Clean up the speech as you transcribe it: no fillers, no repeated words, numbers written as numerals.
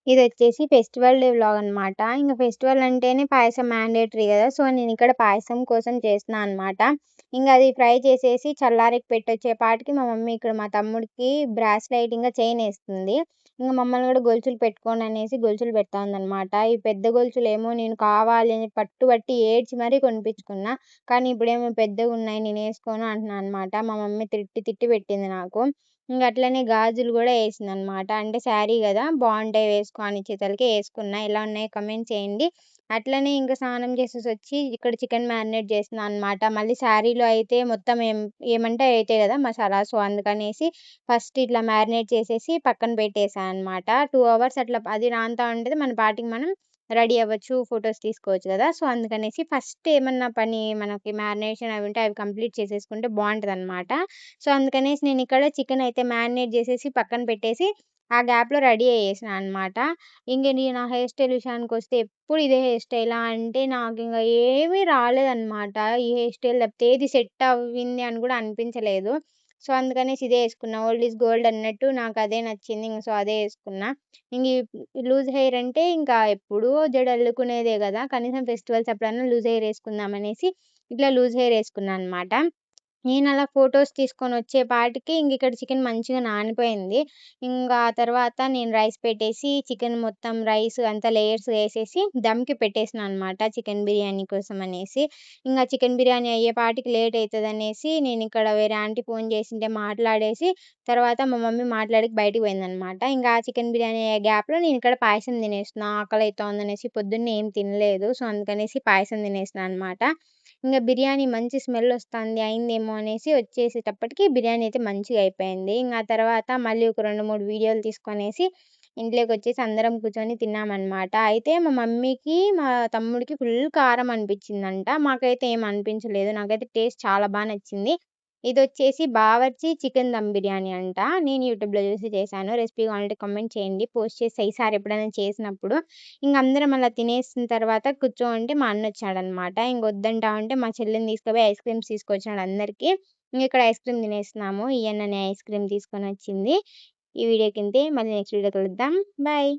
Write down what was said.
ఇదొచ్చేసి festival day vlog అనమాట. ఇంక festival అంటేనే పాయసం మ్యాండేటరీ గదా! సో, నేనిక్కడ పాయసం కోసం చేస్తున్నా అనమాట. ఇంగ అది ఫ్రై చేసేసి చల్లారికి పెట్టొచ్చేపాటికి మా మమ్మీ ఇక్కడ మా తమ్ముడికి బ్రాస్‌లైట్ ఇంగ చైనేస్తుంది. ఇంగ మమ్మల్ని గూడా గొలుసులు పెట్టుకోండనేసి గొలుసులు పెడతాందనమాట. ఈ పెద్ద గొలుసులేమో నేను కావాలి అని పట్టుబట్టి ఏడ్చి మరీ కొనిపించుకున్నా. కానీ ఇప్పుడేమో పెద్దగున్నాయి నేనేసుకోను అంటున్నా అనమాట. మా మమ్మీ తిట్టి తిట్టి పెట్టింది నాకు. అట్లనే గాజులు గూడా యేసిందనమాట. అంటే శారీ గదా! బావుంటాయి వేసుకో అనిచ్చేసరికి యేసుకున్నా. ఎలా ఉన్నాయో కామెంట్ చేయండి. అట్లనే ఇంక స్నానం చేసేసొచ్చి ఇక్కడ చికెన్ మ్యారినేట్ చేస్తున్నా అనమాట. మళ్ళీ శారీలో అయితే మొత్తం ఏమంటే అయి అయితాయి గదా! మసాలా. సో, అందుకనేసి ఫస్ట్ ఇట్లా మ్యారినేట్ చేసేసి పక్కన పెట్టేసా అనమాట. 2 అవర్స్ అట్లా అది నానతా ఉంటది. మన పాటికి మనం రెడీ అవ్వచ్చు. ఫోటోస్ తీసుకోవచ్చు గదా! సో, అందుకనేసి ఫస్ట్ ఏమన్నా పని మనకి మ్యారినేషన్ అవి ఉంటే అవి కంప్లీట్ చేసేసుకుంటే బావుంటదనమాట. సో, అందుకనేసి నేనిక్కడ చికెనయితే మ్యారినేట్ జేసేసి పక్కన పెట్టేసి, ఆ గ్యాప్‌లో రెడీ అయ్యేసినా అనమాట. నా హెయిర్ స్టైల్ విషయానికొస్తే ఎప్పుడు ఇదే హెయిర్ స్టైలా అంటే నాకింక ఏమీ రాలేదనమాట. ఈ హెయిర్ స్టైల్ తప్పితే ఏది సెట్ అవ్వింది అని గూడా అనిపించలేదు. సో, అందుకనేసి ఇదే యేసుకున్నా. ఓల్డ్ ఈజ్ గోల్డ్ అన్నట్టు నాకదే నచ్చింది. సో, అదే యేసుకున్నా. ఇంగ ఈ లూజ్ హెయిర్ అంటే ఇంకా ఎప్పుడూ జడల్లుకునేదే గదా! కనీసం ఫెస్టివల్స్ అప్పుడన్నా లూజ్ హెయిర్ యేసుకుందాం అనేసి ఇట్లా లూజ్ హెయిర్ యేసుకున్నా అనమాట. నేనలా ఫోటోస్ తీసుకొనొచ్చేపాటికి ఇంగిక్కడ చికెన్ మంచిగా నానిపోయింది. ఆ తర్వాత నేను రైస్ పెట్టేసి చికెన్ మొత్తం రైస్ అంతా లేయర్స్ ఏసేసి దమ్‌కి పెట్టేసినా అనమాట చికెన్ బిర్యానీ కోసం అనేసి. చికెన్ బిర్యానీ అయ్యేపాటికి లేట్ అయితదనేసి నేనిక్కడ వేరే ఆంటీ ఫోను జేసింటే మాట్లాడేసి తర్వాత మా మమ్మీ మాట్లాడక బయటికి పోయిందనమాట. ఆ చికెన్ బిర్యానీ అయ్యే గ్యాప్‌లో నేనిక్కడ పాయసం తినేస్తున్నా. ఆకలైతోందనేసి పొద్దున్నే ఏం తినలేదు. సో, అందుకనేసి పాయసం తినేసినా అనమాట. బిర్యానీ మంచి స్మెల్లొస్తాంది అయిందేమో అనేసి వచ్చేసేటప్పటికి బిర్యానీ అయితే మంచిగా అయిపోయింది. ఆ తర్వాత మళ్ళీ ఒక 2, 3 వీడియోలు తీసుకొనేసి ఇంట్లోకొచ్చేసి అందరం కూర్చొని తిన్నామనమాట. అయితే మా మమ్మీకి, మా తమ్ముడికి ఫుల్ కారం అనిపించిందంట. మాకైతే ఏమి అనిపించలేదు. నాకైతే టేస్ట్ చాలా నచ్చింది. ఇదొచ్చేసి బావర్చి చికెన్ దమ్ బిర్యానీ అంట. నేను యూట్యూబ్‌లో చూసి చేశాను. రెసిపీ కావాలంటే కామెంట్ చేయండి. పోస్ట్ చేస్తా ఈసారి ఎప్పుడైనా చేసినప్పుడు. అందరం అలా తినేసిన తర్వాత కూర్చోంటే మా అన్నొచ్చాడనమాట. వద్దంటావంటే మా చెల్లిని తీసుకుపోయి ఐస్ క్రీమ్స్ తీసుకొచ్చినాడు అందరికి. ఇక్కడ ఐస్ క్రీమ్ తినేస్తున్నాము. ఇయన్ననే ఐస్ క్రీమ్ తీసుకొనొచ్చింది. ఈ వీడియోకి ఇంతే. మళ్ళీ నెక్స్ట్ వీడియోలో కలుద్దాం. బాయ్.